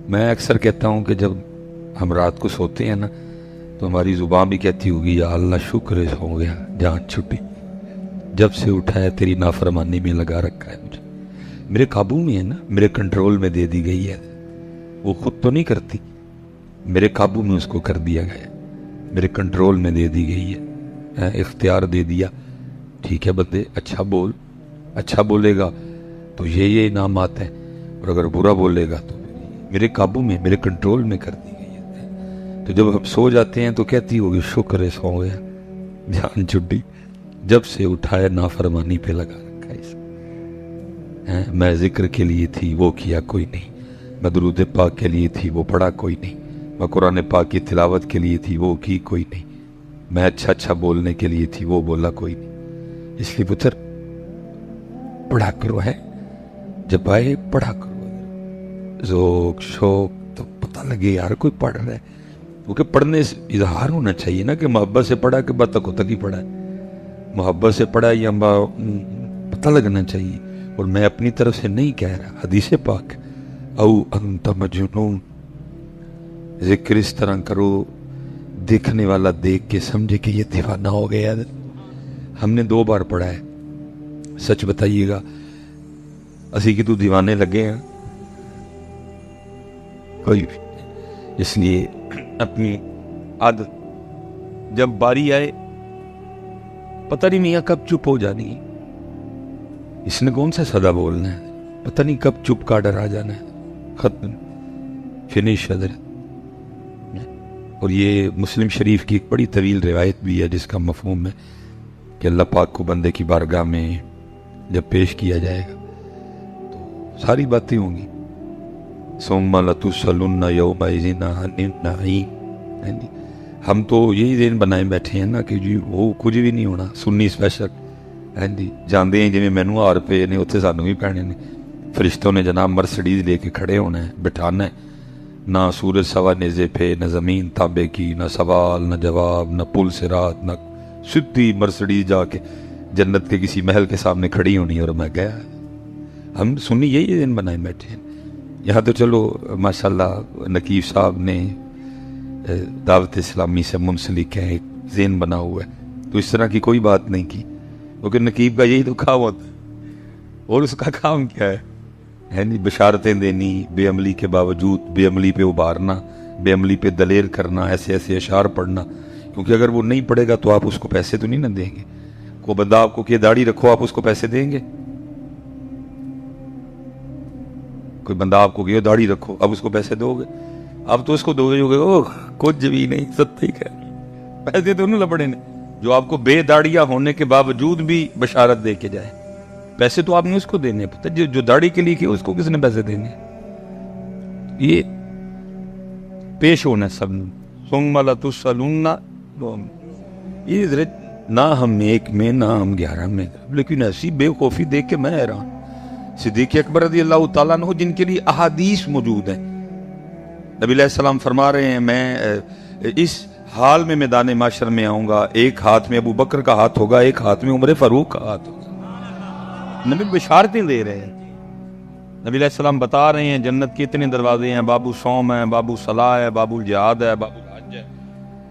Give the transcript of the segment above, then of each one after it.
میں اکثر کہتا ہوں کہ جب ہم رات کو سوتے ہیں نا تو ہماری زبان بھی کہتی ہوگی یا اللہ شکر ہے ہو گیا جان چھٹی، جب سے اٹھا ہے تیری نافرمانی میں لگا رکھا ہے مجھے، میرے قابو میں ہے نا، میرے کنٹرول میں دے دی گئی ہے، وہ خود تو نہیں کرتی، میرے قابو میں اس کو کر دیا گیا، میرے کنٹرول میں دے دی گئی ہے، اختیار دے دیا۔ ٹھیک ہے بندے، اچھا بول، اچھا بولے گا تو یہ انعامات ہیں، اور اگر برا بولے گا تو میرے قابو میں، میرے کنٹرول میں کر دی گئی ہے۔ تو جب ہم سو جاتے ہیں تو کہتی ہوگی شکر ہے سو گیا جان چھٹی، جب سے اٹھایا نافرمانی پہ لگا رکھا ہے اس میں ذکر کے لیے تھی وہ کیا کوئی نہیں، میں درود پاک کے لیے تھی وہ پڑھا کوئی نہیں، میں قرآن پاک کی تلاوت کے لیے تھی وہ کی کوئی نہیں، میں اچھا اچھا بولنے کے لیے تھی وہ بولا کوئی نہیں۔ اس لیے پتر پڑھا کرو، ہے جب آئے پڑھا کرو، ذوق شوق تو پتہ لگے یار کوئی پڑھ رہا ہے، کیونکہ پڑھنے سے اظہار ہونا چاہیے نا کہ محبت سے پڑھا کہ بات تک ہی پڑھا ہے، محبت سے پڑھا یا پتہ لگنا چاہیے۔ اور میں اپنی طرف سے نہیں کہہ رہا، حدیث پاک او انت مجنون، ذکر اس طرح کرو دیکھنے والا دیکھ کے سمجھے کہ یہ دیوانہ ہو گیا۔ ہم نے 2 بار پڑھا ہے، سچ بتائیے گا اسی کی تو دیوانے لگے ہیں کوئی بھی، اس لیے اپنی عادت جب باری آئے پتہ نہیں میاں کب چپ ہو جانی ہے، اس نے کون سا صدا بولنا ہے، پتہ نہیں کب چپ کا ڈر آ جانا ہے، ختم فنش حضرت۔ اور یہ مسلم شریف کی ایک بڑی طویل روایت بھی ہے جس کا مفہوم ہے کہ اللہ پاک کو بندے کی بارگاہ میں جب پیش کیا جائے گا تو ساری باتیں ہوں گی، ثم لتسألن یومئذ عن النعیم۔ ہم تو یہی دن بنائے بیٹھے ہیں نا کہ جی وہ کچھ بھی نہیں ہونا، سنی اسپیشل جاندے ہیں جی مینو آ روپے نے اتنے سانوں بھی پینے نے، فرشتوں نے جناب مرسڈیز لے کے کھڑے ہونا ہے، بٹھانا ہے، نہ سورج سوا نیزے پہ، نہ زمین تانبے کی، نہ سوال نہ جواب، نہ پل صراط، نہ سدھی مرسڈیز جا کے جنت کے کسی محل کے سامنے کھڑی ہونی، اور میں گیا۔ ہم سنی یہی دن بنائے بیٹھے ہیں۔ یہاں تو چلو ماشاءاللہ نقیب صاحب نے دعوت اسلامی سے منسلک ہے، ایک ذہن بنا ہوا ہے، تو اس طرح کی کوئی بات نہیں کی، کیونکہ نقیب کا یہی تو کام ہوتا ہے، اور اس کا کام کیا ہے نہیں بشارتیں دینی، بے عملی کے باوجود بے عملی پہ ابھارنا، بے عملی پہ دلیر کرنا، ایسے ایسے اشعار پڑھنا، کیونکہ اگر وہ نہیں پڑھے گا تو آپ اس کو پیسے تو نہیں نہ دیں گے۔ کوئی بندہ آپ کو کہ داڑھی رکھو، آپ اس کو پیسے دیں گے؟ کوئی بندہ آپ کو کہ داڑھی رکھو، اب اس کو پیسے دو گے؟ اب تو اس کو دو گے جو کہ او کچھ بھی نہیں، سچ ہے، پیسے تو انہوں لپڑے نے جو آپ کو بے داڑھیاں ہونے کے باوجود بھی بشارت دے کے جائے۔ پیسے تو آپ نے اس کو دینے، پتہ جو داڑھی کے لیے کہ اس کو کس نے پیسے دینے؟ یہ پیش ہونا سب نے، ثم لتسألن، یہ نہ ہم 1 میں نہ ہم 11 میں، لیکن ایسی بے خوفی دیکھ کے میں حیران۔ صدیق اکبر رضی اللہ تعالیٰ عنہ جن کے لیے احادیث موجود ہیں، نبی علیہ السلام فرما رہے ہیں میں اس حال میں میدان معاشر میں آؤں گا، ایک ہاتھ میں ابو بکر کا ہاتھ ہوگا، ایک ہاتھ میں عمر فاروق کا ہاتھ ہوگا۔ نبی بشارتیں دے رہے ہیں، نبی علیہ السلام بتا رہے ہیں جنت کے اتنے دروازے ہیں، باب الصوم ہے، باب الصلاۃ ہے، باب الجہاد ہے، باب الحج ہے،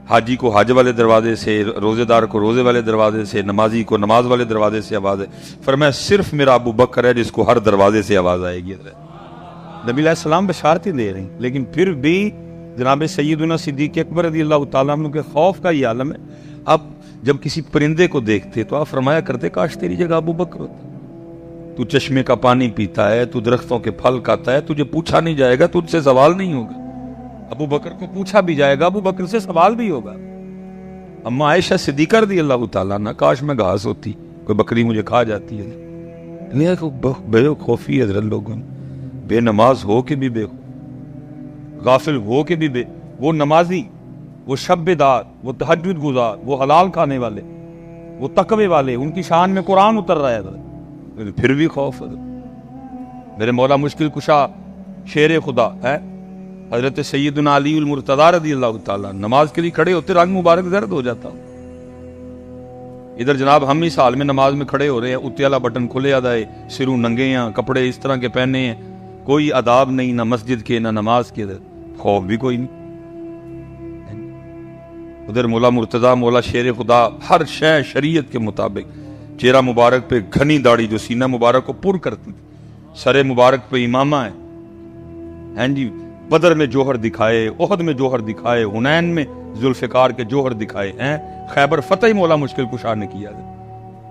حاجی کو حج والے دروازے سے، روزے دار کو روزے والے دروازے سے، نمازی کو نماز والے دروازے سے آواز ہے۔ فرمایا صرف میرا ابو بکر ہے جس کو ہر دروازے سے آواز آئے گی۔ نبی علیہ السلام بشارتیں دے رہے ہیں، لیکن پھر بھی جناب سیدنا صدیق اکبر رضی اللہ تعالیٰ عنہ کے خوف کا یہ عالم ہے۔ اب جب کسی پرندے کو دیکھتے تو آپ فرمایا کرتے کاش تیری جگہ ابو بکر ہوتا، تو چشمے کا پانی پیتا ہے، تو درختوں کے پھل کھاتا ہے، تجھے پوچھا نہیں جائے گا، تجھ سے سوال نہیں ہوگا۔ ابو بکر کو پوچھا بھی جائے گا، ابو بکر سے سوال بھی ہوگا۔ اما عائشہ صدیقہ رضی اللہ تعالیٰ عنہ، کاش میں گھاس ہوتی، کوئی بکری مجھے کھا جاتی ہے۔ بے خوفی حضرت لوگوں، بے نماز ہو کے بھی بے، غافل ہو کے بھی بے، وہ نمازی، وہ شب بیدار، وہ تہجد گزار، وہ حلال کھانے والے، وہ تقوی والے، ان کی شان میں قرآن اتر رہا ہے، پھر بھی خوف ہے۔ میرے مولا مشکل کشا شیر خدا ہے حضرت سیدنا علی المرتضیٰ رضی اللہ تعالیٰ، نماز کے لیے کھڑے ہوتے رنگ مبارک زرد ہو جاتا ہوں۔ ادھر جناب ہم اس حال میں نماز میں کھڑے ہو رہے ہیں، اتے والا بٹن کھلے آدھا ہے، سروں ننگے ہیں، کپڑے اس طرح کے پہنے ہیں، کوئی آداب نہیں، نہ مسجد کے نہ نماز کے، خوف بھی کوئی نہیں. ادھر مولا مرتضیٰ، مولا شیر خدا، ہر شے شریعت کے مطابق. چہرہ مبارک پہ گھنی داڑھی جو سینہ مبارک کو پر کرتی، سر مبارک پہ امامہ ہے. ہیں جی، بدر میں جوہر دکھائے، احد میں جوہر دکھائے، حنین میں ذوالفقار کے جوہر دکھائے ہیں. خیبر فتح مولا مشکل کشا نے کیا.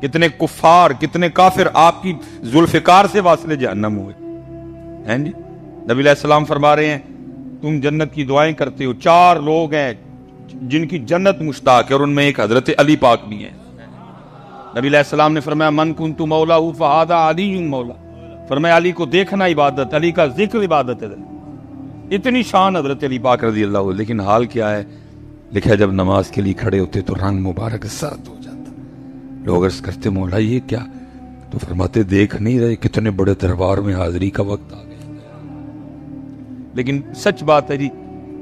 کتنے کفار، کتنے کافر آپ کی ذوالفقار سے واصل جہنم ہوئے ہیں جی. نبی علیہ السلام فرما رہے ہیں تم جنت کی دعائیں کرتے ہو، 4 لوگ ہیں جن کی جنت مشتاق ہے، اور ان میں ایک حضرت علی پاک بھی ہیں. نبی علیہ السلام نے فرمایا من کنت مولا فہذا علی مولا. فرمایا علی کو دیکھنا عبادت، علی کا ذکر عبادت ہے. اتنی شان حضرت علی پاک رضی اللہ عنہ. لیکن حال کیا ہے؟ لکھا جب نماز کے لیے کھڑے ہوتے تو رنگ مبارک سرد ہو جاتا. لوگ عرض کرتے مولا یہ کیا؟ تو فرماتے دیکھ نہیں رہے کتنے بڑے دربار میں حاضری کا وقت آ گیا. لیکن سچ بات ہے جی،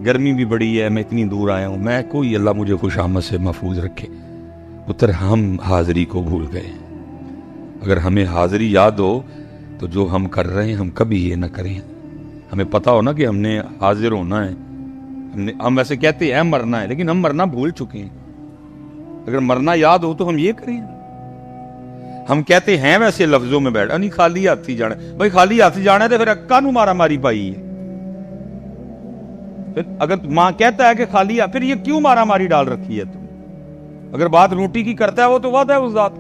گرمی بھی بڑی ہے، میں اتنی دور آیا ہوں، میں کوئی اللہ مجھے خوش آمد سے محفوظ رکھے. پتر ہم حاضری کو بھول گئے ہیں. اگر ہمیں حاضری یاد ہو تو جو ہم کر رہے ہیں ہم کبھی یہ نہ کریں. ہمیں پتا ہو نا کہ ہم نے حاضر ہونا ہے. ہم ویسے کہتے ہیں مرنا ہے، لیکن ہم مرنا بھول چکے ہیں. اگر مرنا یاد ہو تو ہم یہ کریں. ہم کہتے ہیں ویسے لفظوں میں بیٹھا نہیں خالی ہاتھی جانا. بھائی خالی ہاتھی جانا ہے تو پھر کانو مارا ماری پائی ہے. پھر اگر ماں کہتا ہے کہ خالی پھر یہ کیوں مارا ماری ڈال رکھی ہے؟ تم اگر بات روٹی کی کرتا ہے وہ تو وعدہ ہے اس ذات.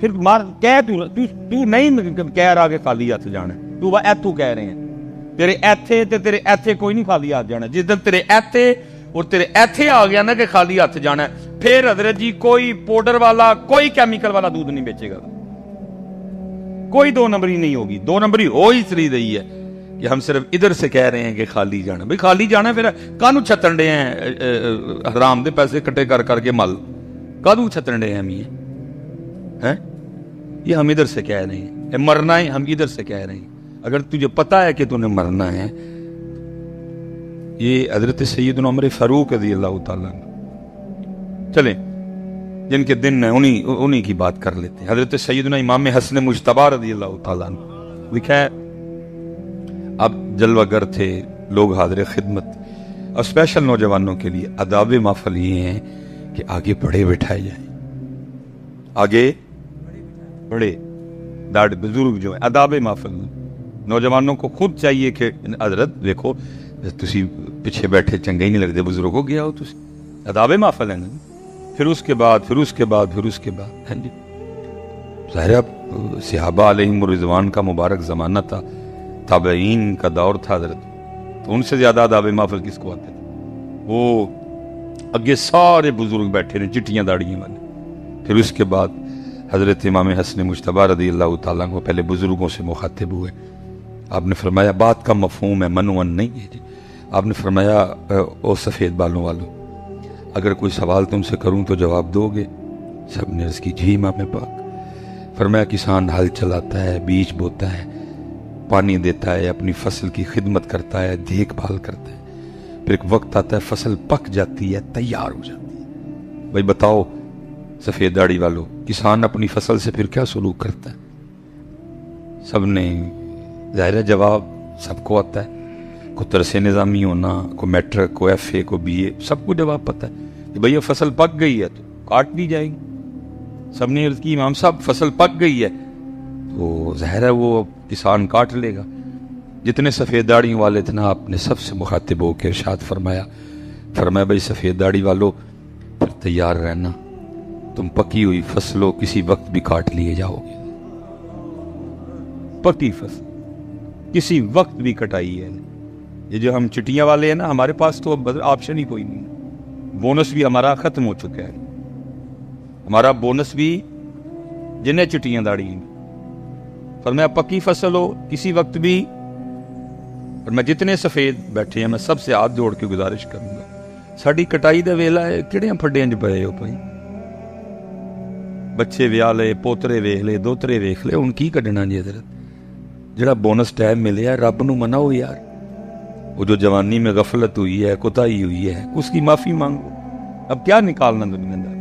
پھر تو نہیں کہہ رہا کہ خالی ہاتھ جانا ہے، تو ایتھو کہہ رہے ہیں تیرے ایتھے تے تیرے ایتھے کوئی نہیں خالی ہاتھ جانا. جس دن تیرے ایتھے اور تیرے ایتھے آ گیا نا کہ خالی ہاتھ جانا ہے، پھر حضرت جی کوئی پاؤڈر والا، کوئی کیمیکل والا دودھ نہیں بیچے گا. کوئی 2 نمبری نہیں ہوگی. 2 نمبری ہو ہی سری رہی ہے کہ ہم صرف ادھر سے کہہ رہے ہیں کہ خالی جانا. بھئی خالی جانا ہے، پھر کانو چھتن ڈے ہیں حرام دے پیسے کٹے کر کر کے مل کانو چھتن ڈے ہیں ہم یہ ہم ادھر سے کہہ رہے ہیں. مرنا ہے ہم ادھر سے کہہ رہے ہیں. اگر تجھے پتا ہے کہ تو نے مرنا ہے. یہ حضرت سیدنا عمر فاروق رضی اللہ تعالیٰ چلیں جن کے دن ہیں انہی کی بات کر لیتے ہیں. حضرت سیدنا امام حسن مجتبی رضی اللہ تعالیٰ لکھا ہے اب جلوہ گر تھے، لوگ حاضر خدمت، اور اسپیشل نوجوانوں کے لیے آداب محفل یہ ہیں کہ آگے بڑے بٹھائے جائیں. آگے بڑے داڑھ بزرگ جو ہیں آداب محفل. نوجوانوں کو خود چاہیے کہ حضرت دیکھو تسی پیچھے بیٹھے چنگے ہی نہیں لگتے، بزرگ ہو گیا ہو تسی. آداب محفل ہے نا. پھر اس کے بعد ہیں جی ظاہر صحابہ علیہم الرضوان کا مبارک زمانہ تھا، تابعین کا دور تھا حضرت، تو ان سے زیادہ آداب محفل کس کو آتے تھے؟ وہ اگے سارے بزرگ بیٹھے رہے چٹیاں داڑیاں والے. پھر اس کے بعد حضرت امام حسن مجتبی رضی اللہ تعالیٰ کو پہلے بزرگوں سے مخاطب ہوئے. آپ نے فرمایا بات کا مفہوم ہے، منون نہیں ہے جی. آپ نے فرمایا او سفید بالوں والوں، اگر کوئی سوال تم سے کروں تو جواب دو گے؟ سب نے عرض کی جی امام پاک. فرمایا کسان ہل چلاتا ہے، بیج بوتا ہے، پانی دیتا ہے، اپنی فصل کی خدمت کرتا ہے، دیکھ بھال کرتا ہے. پھر ایک وقت آتا ہے فصل پک جاتی ہے، تیار ہو جاتی ہے. بھائی بتاؤ سفید داڑھی والوں، کسان اپنی فصل سے پھر کیا سلوک کرتا ہے؟ سب نے ظاہر جواب سب کو آتا ہے. کو ترس نظامی ہونا، کو میٹرک، کو ایف اے، کو بی اے، سب کو جواب پتہ ہے کہ بھئی یہ فصل پک گئی ہے تو کاٹ دی جائے گی. سب نے عرض کی امام صاحب فصل پک گئی ہے تو ظاہر ہے وہ کسان کاٹ لے گا. جتنے سفید داڑھی والے تھے نا آپ نے سب سے مخاطب ہو کے ارشاد فرمایا بھئی سفید داڑھی والو پھر تیار رہنا، تم پکی ہوئی فصلوں کسی وقت بھی کاٹ لیے جاؤ گے. پکی فصل کسی وقت بھی کٹائی ہے. یہ جو ہم چٹیاں والے ہیں نا، ہمارے پاس تو آپشن ہی کوئی نہیں. بونس بھی ہمارا ختم ہو چکا ہے. ہمارا بونس بھی جنہیں چٹیاں داڑھی ہیں. فرمایا پکی فصل ہو کسی وقت بھی. اور میں جتنے سفید بیٹھے ہیں میں سب سے ہاتھ جوڑ کے گزارش کروں گا، ساڑی کٹائی دا ویلا ہے، کہڑیاں پھڈیاں چ پئے ہو بھائی. بچے ویاہ لے، پوترے ویخ لے، دوترے ویخ لے، ان کی کڈنا جی حضرت. جڑا بونس ٹائم ملے ہے رب نو مناؤ یار. وہ جو جوانی میں غفلت ہوئی ہے، کوتاہی ہوئی ہے، اس کی معافی مانگو. اب کیا نکالنا دنیا دار.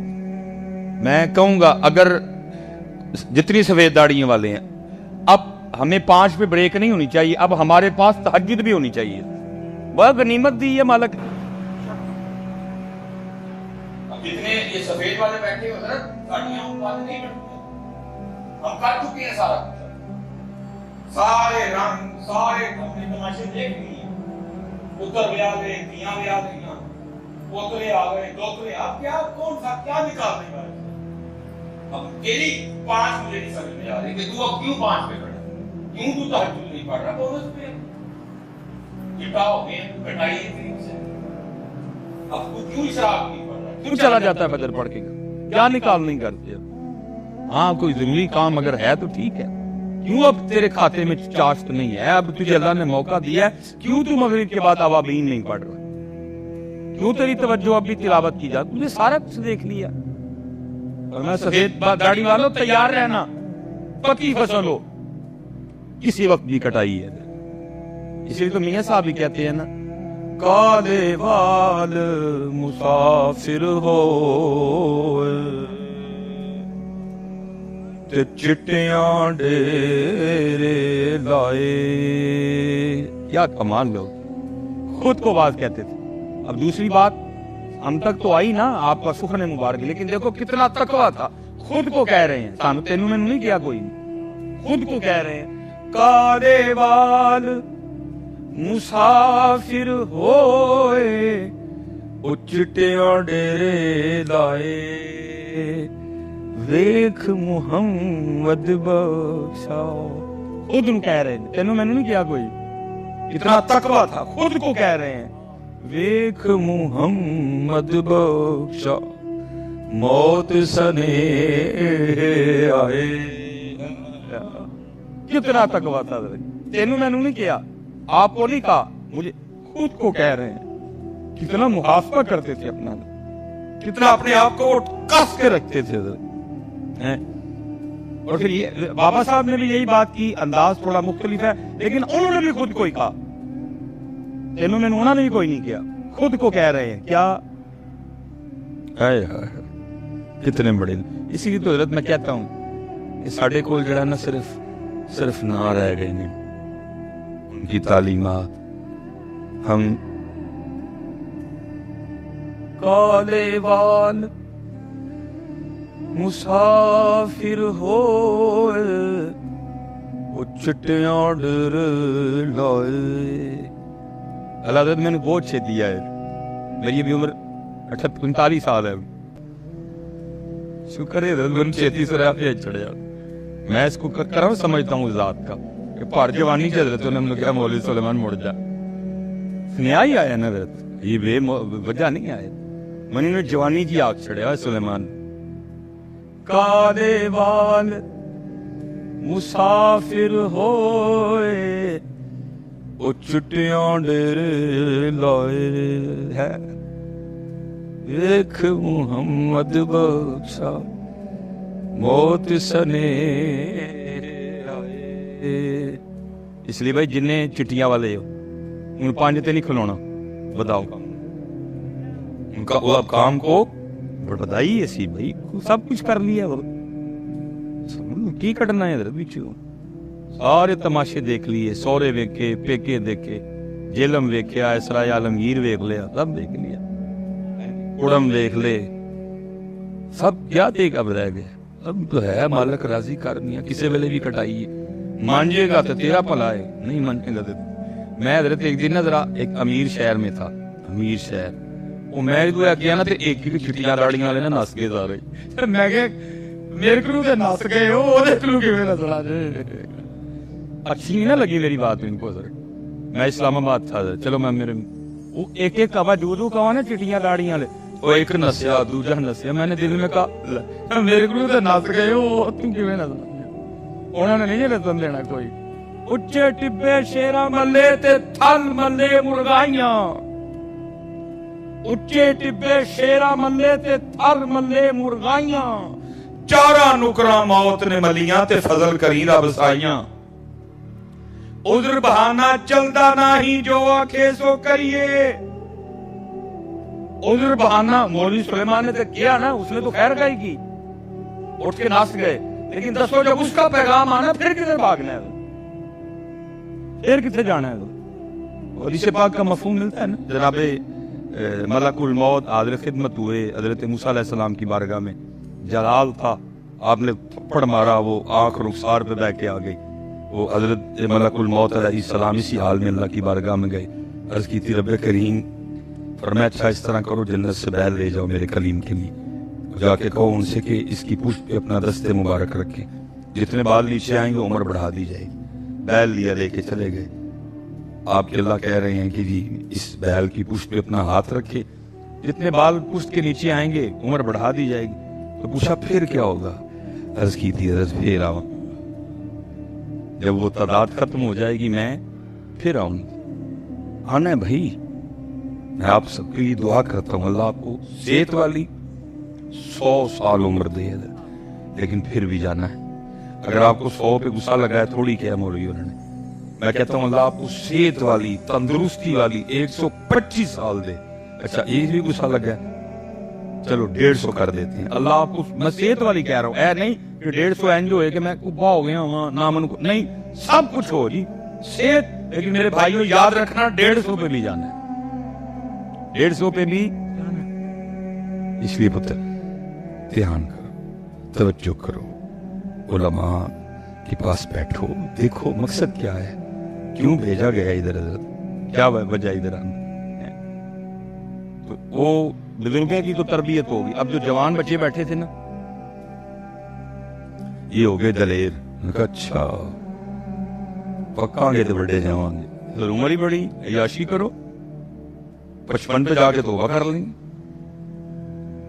میں کہوں گا اگر جتنی سفید داڑیوں والے ہیں اب हमें 5 पे ब्रेक नहीं होनी चाहिए, अब हमारे पास तहज्जुद भी होनी चाहिए। वह गनीमत दी है मालिक। जितने ये सफेद वाले बैठे हो ना, गाड़ियां बात नहीं करते, हम कर चुके हैं सारा कुछ, सारे रंग सारे अपने तमाशे देख लिए, उतर भी आ गए, दियां भी आ गई, पोतरे आ गए, दोतरे, अब क्या कौन सा क्या निकालने वाले? अब तेरी 5 मुझे नहीं समझ में आ रही कि तू अब क्यों 5 पे खड़ा, क्यों तू तहज्जुद नहीं पढ़ रहा बोनस पे? जिटाओ में कटाई थी उसे, अब तू क्यों शराब नहीं पढ़ रहा, क्यों चला जाता है फजर पढ़ के, क्या निकाल नहीं करते? हाँ कोई जरूरी काम अगर है तो ठीक है, क्यों अब तेरे खाते में चार्ज नहीं है, अब तुझे अल्लाह ने मौका दिया है, क्यों तू मगरिब के बाद अवाबीन नहीं पढ़ रहा, क्यों तेरी तवज्जो अब भी तिलावत की जाती? तुझे सारा कुछ देख लिया। और मैं सफेद दाढ़ी वालों तैयार रहना, पकी फसल हो किसी वक्त भी कटाई है। इसलिए तो मियां साहब भी कहते हैं ना, काले वाल मुसाफिर हो ते चिट्टियां डेरे लाए। क्या कमाल लोग, खुद को बात कहते थे। अब दूसरी बात हम तक तो आई ना, आपका सुखन मुबारक, लेकिन देखो कितना तकवा था, खुद को कह रहे हैं, सानू तेनू मैनू नहीं किया कोई, खुद को कह रहे हैं काले वाल मुसाफिर होए ओ चिट्टियां डेरे लाए वेख मुहम्मद बख्शा। खुद कह रहे हैं, तेनू मैनू नहीं किया कोई, इतना तकवा था, खुद को कह रहे हैं वेख मुहम्मद बख्शा मौत सने आए। कितना तकवा था, तेनू मैनू नहीं किया, आपको नहीं कहा, मुझे खुद को कह रहे हैं। कितना मुहाफा करते थे अपना, कितना अपने आप को कस के रखते थे हैं? और फिर ये बाबा साहब ने भी यही बात की, अंदाज थोड़ा मुख्तलिफ है, लेकिन उन्होंने भी खुद को ही कहा, तेनों में उन्होंने भी कोई नहीं किया, खुद को कह रहे हैं। क्या है कितने बड़े। इसीलिए तो हजरत मैं कहता हूं साढ़े को जड़ा ना सिर्फ ना रह गए ने उनकी तालीमात, हम काले वाल मुसाफिर हो चिट्टियां डर लाए। अल्लाह ने मैंने बहुत छे दिया है, मेरी अभी उम्र 45 साल है, शुक्र है मैंने छेती से चढ़ मैं इसको कर समझता हूँ जात का कि पार जवानी चल रहे तो हमने क्या मौलवी सुलेमान मुड़ जा स्नेहा ही आया ना, ये बे वजह नहीं आया, मैंने ने जवानी की आग चढ़िया सुलेमान। काले वाल मुसाफिर होए ओ चिट्टियां डेरे लाए है एक मुहम्मद बख्शा मौत सने आए। इसलिए भाई जिन्ने चिट्टियां वाले हो उन 5 ते नहीं खिलौना, बताओ उनका वो अब काम को बढ़ाई ऐसी भाई सब कुछ कर लिया, वो की कटना है बीच सारे तमाशे देख लिए, सौरे वेखे, पेके देखे, जेलम वेख्या, इसराय आलमगीर वेख लिया, सब देख लिया, उड़म देख ले, सब क्या देख अब रह गया। अब तो है मालिक राजी करनी है, किसी वेले भी कटाई मांझेगा तो तेरा भला है, नहीं मांझेगा तो। मैं हजरत एक दिन ना जरा एक अमीर शहर में था, अमीर शहर, वो मैं जो गया ना तो एक चिट्टियां दाड़ियां वाले ना नस गए सारे, मैं मेरे को तो नस गए हो देख लू किवें नजर आ जाए। अच्छी नहीं ना लगी मेरी बात इनको सर। मैं इस्लामाबाद था, चलो मैं मेरे वो एक कवा दू कहा ना चिट्टियां दाड़ियां वाले, वो एक नसिया दूजा नसिया, मैंने दिल में कहा मेरे को तो नस गए हो तू किवें नजर आ गया। उन्होंने नहीं रतन देना कोई, उच्चे टिब्बे शेरा मल्ले ते थल मल्ले मुर्गाइयां, उच्चे टिब्बे शेरा मल्ले ते थल मल्ले मुर्गाइयां, चारा नुकरा मौत ने मलियां ते फजल करी रब साइयां। उधर बहाना चलदा नाही जो आखे सो करिए, उधर बहाना मौलवी सुलेमान ने तो किया ना, उसने तो खैर गाई की, उठ के नाच गए, लेकिन दसो जब उसका पैगाम आना फिर किधर भागना है। پھر کتنے جانا ہے؟ اور حدیث پاک کا مفہوم ملتا ہے نا. جناب ملک الموت حاضر خدمت ہوئے حضرت موسیٰ علیہ السلام کی بارگاہ میں. جلال تھا, آپ نے تھپڑ مارا, وہ آنکھ رخسار پہ بہ کے آ گئی. وہ حضرت ملک الموت علیہ السلام اسی حال میں اللہ کی بارگاہ میں گئے. عرض کی تھی رب کریم فرمایا اچھا اس طرح کرو جنت سے بیل لے جاؤ میرے کلیم کے لیے. جا کے کہو ان سے کہ اس کی پشت پہ اپنا دست مبارک رکھیں, جتنے بال نیچے آئیں گے عمر بڑھا دی جائے گی. بیل لیا, لے کے چلے گئے. آپ کے اللہ کہہ رہے ہیں کہ جی اس بیل کی پشت پہ اپنا ہاتھ رکھے, جتنے بال پشت کے نیچے آئیں گے عمر بڑھا دی جائے گی. تو پوچھا پھر کیا ہوگا؟ عرض کی تھی عرض پھر آؤں, جب وہ تعداد ختم ہو جائے گی میں پھر آؤں. آنا ہے بھائی, میں آپ سب کے لیے دعا کرتا ہوں اللہ آپ کو صحت والی 100 سال عمر دے, لیکن پھر بھی جانا ہے. اگر آپ کو 100 پہ غصہ لگا ہے تھوڑی کیا مولوی انہوں نے, میں کہتا ہوں اللہ آپ کو صحت والی تندرستی والی 125 سال دے. اچھا ایک بھی غصہ لگا ہے چلو 150 کر دیتے ہیں. اللہ آپ کو, میں صحت والی کہہ رہا ہوں, اے نہیں کہ 150 اینج ہوئے کہ میں کبا ہو گیا ہوں نامن کو, نہیں سب کچھ ہو جی صحت. لیکن میرے بھائیوں یاد رکھنا 150 پہ بھی جانا ہے, 150 پہ بھی جانا ہے. اس لیے پتر دھیان کرو, توجہ کرو, علماء کے پاس بیٹھو, دیکھو مقصد کیا ہے, کیوں بھیجا گیا ادھر, حضرت کیا وجہ ادھر آنا. تو وہ بزرگوں کی تو تربیت ہوگی. اب جو جوان بچے بیٹھے تھے نا یہ ہو گئے دلیر. اچھا پکا گے تو بڑے جوان, عمر ہی بڑی, عیاشی کرو, 55 پہ جا کے توبہ کر لیں گے,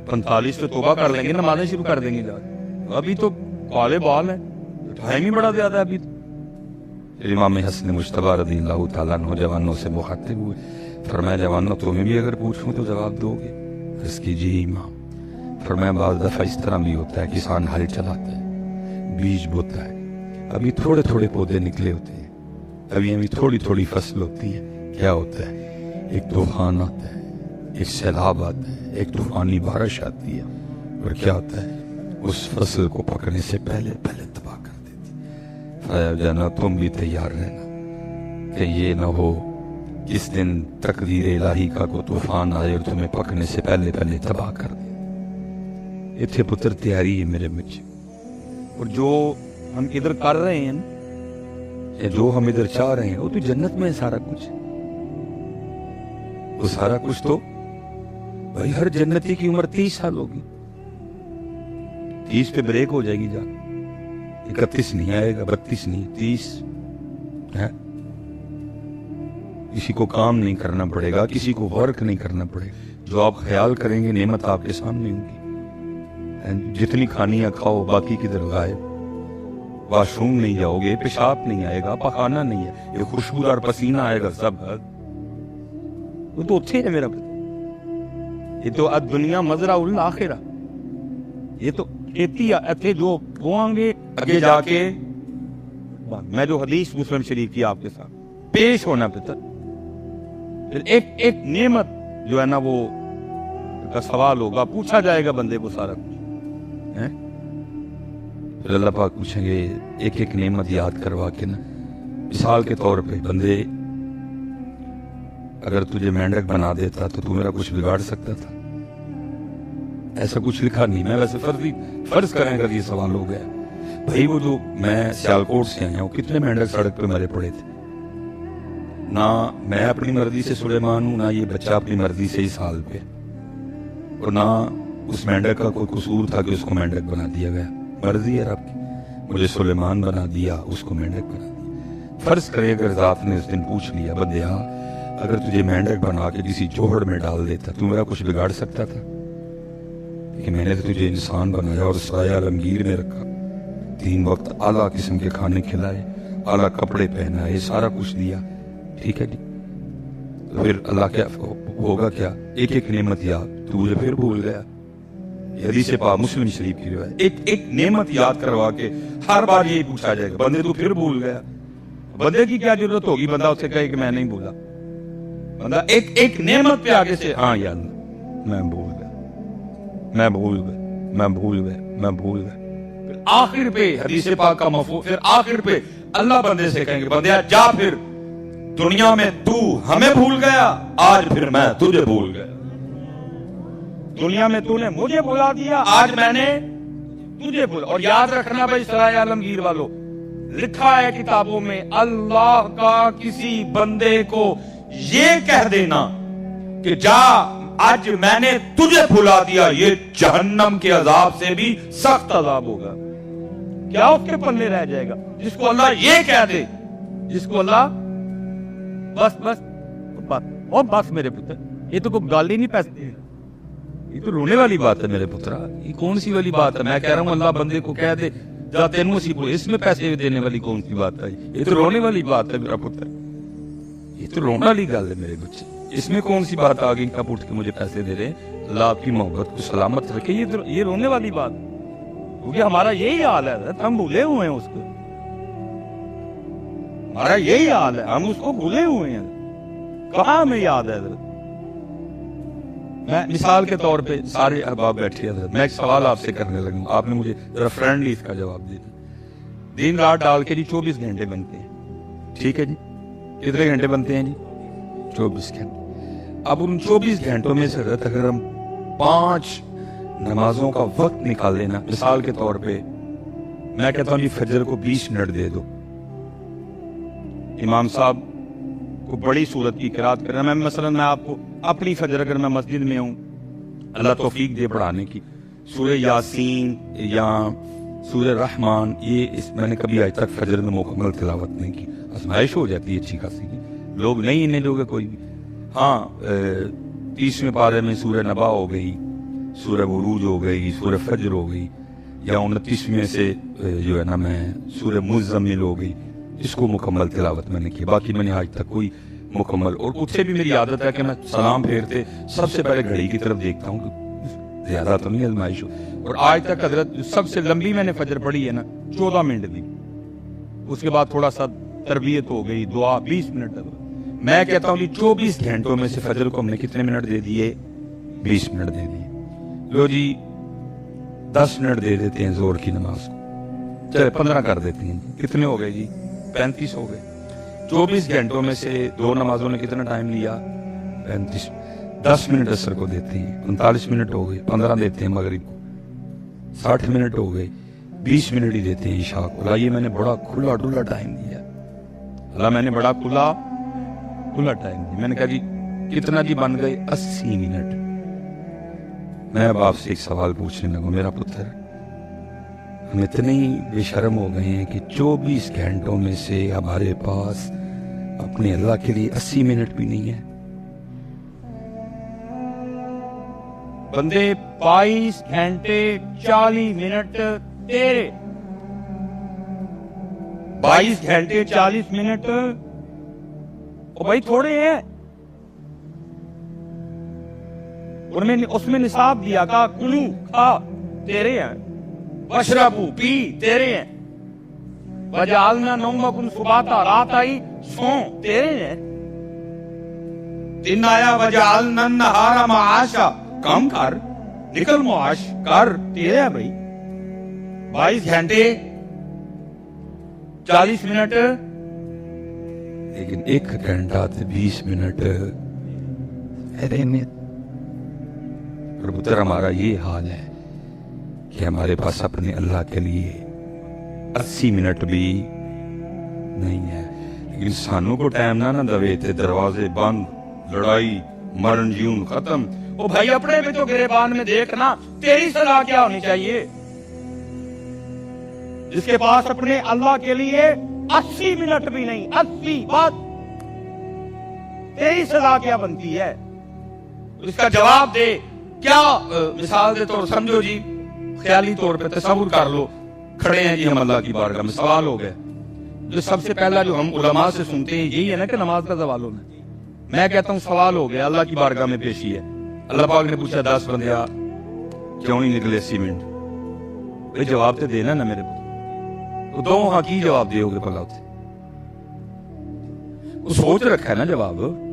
45 پہ توبہ کر لیں گے, نمازیں شروع کر دیں گے جا کے. ابھی تو کالے بال ہے, ٹائم ہی بڑا زیادہ ہے ابھی. امام حسن مجتبی رضی اللہ تعالیٰ عنہ جوانوں سے مخاطب ہوئے, فرمایا جوانوں تمہیں بھی اگر پوچھوں تو جواب دو گے؟ اس کی جی امام. فرمایا بعض دفعہ اس طرح بھی ہوتا ہے کسان ہل چلاتا ہے, بیج بوتا ہے, ابھی تھوڑے تھوڑے پودے نکلے ہوتے ہیں, ابھی تھوڑی تھوڑی فصل ہوتی ہے. کیا ہوتا ہے, ایک طوفان آتا ہے, ایک سیلاب آتا ہے, ایک طوفانی بارش آتی ہے, اور کیا ہوتا ہے اس فصل کو پکنے سے پہلے تباہ کر دیتی. جانا تم بھی تیار رہنا کہ یہ نہ ہو اس دن تقدیر الہی کا کوئی طوفان آئے اور تمہیں پکنے سے پہلے تباہ کر دے. اتنے پتر تیاری ہے میرے مجھ, اور جو ہم ادھر کر رہے ہیں یا جو ہم ادھر چاہ رہے ہیں وہ تو جنت میں ہے سارا کچھ. وہ سارا کچھ تو بھائی ہر جنتی کی عمر 30 سال ہوگی, 30 پہ بریک ہو جائے گی, جا 31 نہیں آئے گا, 32 نہیں, 30 ہے. کسی کو کام نہیں کرنا پڑے گا, کسی کو ورک نہیں کرنا پڑے گا, جو آپ خیال کریں گے نعمت آپ کے سامنے ہوگی. جتنی کھانیاں کھاؤ باقی کدھر غائب. واش روم نہیں جاؤ گے, پیشاب نہیں آئے گا, پخانہ نہیں ہے, یہ خوشبودار پسینہ آئے گا, سب وہ تو اتھے ہے میرا پتہ. یہ تو دنیا مزرعہ الآخرہ, یہ تو کھیتی اتھے جو بوئیں گے اگے جا کے. میں جو حدیث مسلم شریف کی آپ کے ساتھ پیش ہونا پتر, پھر ایک نعمت جو ہے نا وہ کا سوال ہوگا, پوچھا جائے گا بندے کو سارا کچھ. پھر اللہ پاک پوچھیں گے ایک نعمت یاد کروا کے نا, مثال کے طور پہ بندے اگر تجھے مینڈک بنا دیتا تو میرا کچھ بگاڑ سکتا تھا؟ ایسا کچھ لکھا نہیں. میں ویسے فرض کریں اگر یہ سوال ہو گیا, بھائی وہ جو میں سیالکوٹ سے آیا ہوں کتنے مینڈک سڑک پہ مرے پڑے تھے. نہ میں اپنی مرضی سے سلیمان ہوں, نہ یہ بچہ اپنی مرضی سے اس حال پہ, اور نہ اس مینڈک کا کوئی قصور تھا کہ اس کو مینڈک بنا دیا گیا. مرضی ہے رب کی, مجھے سلیمان بنا دیا, اس کو مینڈک بنا دیا. فرض کرے اگر ذات نے اس دن پوچھ لیا بندیا اگر تجھے مینڈک بنا کے کسی جوہڑ میں ڈال دیتا تو میرا کچھ بگاڑ سکتا تھا؟ کہ میں نے تجھے انسان بنایا اور سایہ عالمگیر میں رکھا, 3 وقت اعلیٰ قسم کے کھانے کھلائے, اعلیٰ کپڑے پہنائے, سارا کچھ دیا, ٹھیک ہے جی. تو پھر اللہ کیا ہوگا, کیا ایک نعمت یاد تو مجھے پھر بھول گیا. حدیث پاک مسلم شریف کی روایت, ایک نعمت یاد کروا کے ہر بار یہی پوچھا جائے گا بندے تو پھر بھول گیا. بندے کی کیا ضرورت ہوگی بندہ اسے کہے کہ میں نہیں بھولا. بندہ ایک نعمت پہ آگے سے ہاں یاد میں بھول گیا, میں بھول گیا. آخر پہ حدیث پاک کا مفہوم, پھر آخر پہ اللہ بندے سے کہیں گے بندے جا پھر दुनिया में तू हमें भूल गया, आज फिर मैं तुझे भूल गया। दुनिया में तूने मुझे भुला दिया, आज मैंने तुझे भूला। और याद रखना भाई सराय आलमगीर वालों, लिखा है किताबों में, अल्लाह का किसी बंदे को ये कह देना कि जा आज मैंने तुझे भुला दिया, ये जहन्नम के अजाब से भी सख्त अजाब होगा। क्या उसके पल्ले रह जाएगा जिसको अल्लाह ये कह दे, जिसको अल्लाह बस बस बस और बस। मेरे पुत्र, ये तो कोई गाली नहीं पैसे, ये तो रोने वाली बात है मेरे पुत्रा। ये कौन सी वाली बात है? मैं कह रहा हूं अल्लाह बंदे को कह दे जा तेनू सी, इसमें पैसे देने वाली कौन सी बात है? ये तो रोने वाली बात है मेरा पुत्र, ये तो रोने वाली गल है मेरे बच्चे। इसमें कौन सी बात आ गई कब उठ के मुझे पैसे दे रहे? अल्लाह आपकी मोहब्बत को सलामत रखे। ये रोने वाली बात, क्योंकि हमारा यही हाल है, हम भूले हुए हैं उसको। हमारा यही हाल है, हम उसको भूले हुए हैं। कहाँ हमें याद है? मैं मिसाल के तौर पे, सारे अहबाब बैठे हैं, मैं एक सवाल आपसे करने लगूं, आपने मुझे जरा फ्रेंडली इसका जवाब दे दिया। दिन रात डाल के जी 24 घंटे बनते हैं, ठीक है जी? कितने घंटे बनते हैं जी? 24 घंटे। अब उन 24 घंटों में से अगर हम 5 नमाजों का वक्त निकाल लेना, मिसाल के तौर पे मैं कहता हूं जी फजर को 20 मिनट दे दो, इमाम साहब को बड़ी सूरत की किरात करना। मैं मसलन मैं आपको अपनी फजर, अगर मैं मस्जिद में हूं, अल्लाह तौफीक दे पढ़ाने की, सूरह यासीन या सूरह रहमान, ये मैंने कभी आज तक फजर में मुकम्मल तिलावत नहीं की। आजमाइश हो जाती है अच्छी खासी, लोग नहीं इन्हें लोग कोई भी। हाँ, 30वें पारे में सूरह नबा हो गई, सूरह बुरूज हो गई, सूरह फजर हो गई, या 29वें से जो है ना मैं सूरह मुज़म्मिल हो गई, इसको मुकम्मल तिलावत मैंने की। बाकी मैंने आज तक कोई मुकम्मल, और उससे भी मेरी आदत है कि मैं सलाम फेरते सबसे पहले घड़ी की तरफ देखता हूँ, ज्यादा तो नहीं आजमाइश हो। और आज तक हजरत सबसे लंबी मैंने फजर पढ़ी है ना 14 मिनट की, उसके बाद थोड़ा सा तरबियत हो गई, दुआ 20 मिनट। मैं कहता हूँ 24 घंटों में से फजर को हमने कितने मिनट दे दिए? 20 मिनट दे दिए। लो जी 10 मिनट दे देते हैं जोर की नमाज को, चले 15 कर देते हैं, कितने हो गए जी? 35 हो गए। 24 घंटों में से 2 नमाजों ने कितना टाइम लिया? 35। 10 मिनट असर को देते हैं, 39 मिनट हो गए। 15 देते हैं मगरिब को, 60 मिनट हो गए। 20 मिनट ही देते हैं इशा को। अल्लाह ये मैंने बड़ा खुला डुला टाइम दिया, अल्लाह मैंने बड़ा खुला टाइम दिया। मैंने कहा जी कितना जी? बन गए 80 मिनट। मैं अब आपसे एक सवाल पूछने लगूं, मेरा पुत्र, हम इतने ही बेशर्म हो गए हैं कि 24 घंटों में से हमारे पास अपने अल्लाह के लिए 80 मिनट भी नहीं है। बंदे 22 घंटे 40 मिनट तेरे, 22 घंटे 40 मिनट, ओ भाई थोड़े हैं। उनमें उसमें निसाब दिया का कुलू खा तेरे हैं, वशरबू पी तेरे हैं, वजालना नौमकुम सुबाता, रात आई सो तेरे हैं, दिन आया वजालना नहारा माशा, कम कर निकल मुआश कर तेरे है भाई। 22 घंटे 40 मिनट, लेकिन 1 घंटा 20 मिनट प्रभुतर हमारा ये हाल है कि हमारे पास अपने अल्लाह के लिए 80 मिनट भी नहीं है। लेकिन सानू को टाइम ना दवे ते दरवाजे बंद, लड़ाई मरण जीवन खत्म। ओ भाई अपने भी तो गिरेबान में देखना, तेरी सलाह क्या होनी चाहिए? जिसके पास अपने अल्लाह के लिए 80 मिनट भी नहीं, 80 बात, तेरी सलाह क्या बनती है? इसका जवाब दे। क्या मिसाल दे तौर समझो जी, ख्याली तौर पे तसव्वुर कर लो, खड़े हैं जी हम अल्लाह की बारगाह में, सवाल हो गया। जो सबसे पहला जो हम उलमा से सुनते हैं यही है ना कि नमाज का सवाल होना। मैं कहता हूँ सवाल हो गया, अल्लाह की बारगाह में पेशी है। अल्लाह पाक ने पूछा 10 बंदे क्यों नहीं निकले 80 मिनट? ये जवाब तो देना ना मेरे को, तो हाँ की जवाब दोगे भला? सोच रखा है ना जवाब,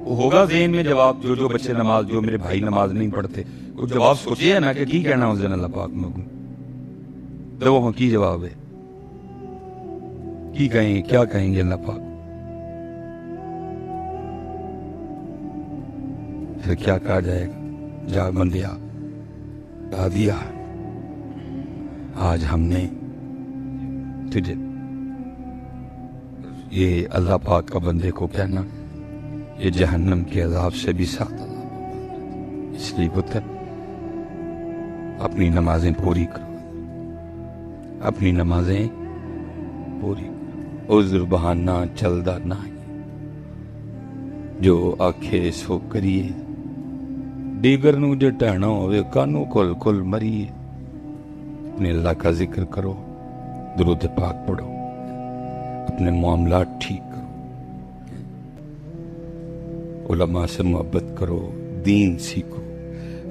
वो होगा ज़हन में जवाब। जो बच्चे नमाज, जो मेरे भाई नमाज नहीं पढ़ते, वो जवाब सोचे है ना कि कहना उस दिन अल्लाह पाक में, तो वो की जवाब है। کی کہیں کیا کہیں گے اللہ پاک؟ پھر کیا کہا جائے گا؟ جا بندیا کہا دیا، آج ہم نے تجھے، یہ اللہ پاک کا بندے کو کہنا یہ جہنم کے عذاب سے بھی سخت عذاب، اس لیے پتر اپنی نمازیں پوری کرو، اپنی نمازیں پوری کرو، عذر بہانہ چلدا نہ، جو آکھے سو کریے، دیگر نو جو ٹہنا ہوئے کانو کل کل مریے، اپنے اللہ کا ذکر کرو، درود پاک پڑھو، اپنے معاملات ٹھیک کرو، علماء سے محبت کرو، دین سیکھو،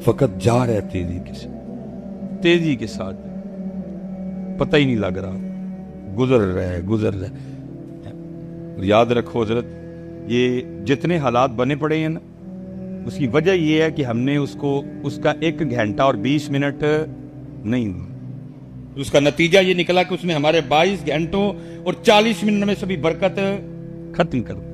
فقط جا رہے تیزی کے ساتھ پتہ ہی نہیں لگ رہا، گزر رہے۔ یاد رکھو حضرت، یہ جتنے حالات بنے پڑے ہیں نا، اس کی وجہ یہ ہے کہ ہم نے اس کا 1 گھنٹہ اور 20 منٹ نہیں، اس کا نتیجہ یہ نکلا کہ اس میں ہمارے 22 گھنٹوں اور 40 منٹ میں سے بھی برکت ختم کر دی۔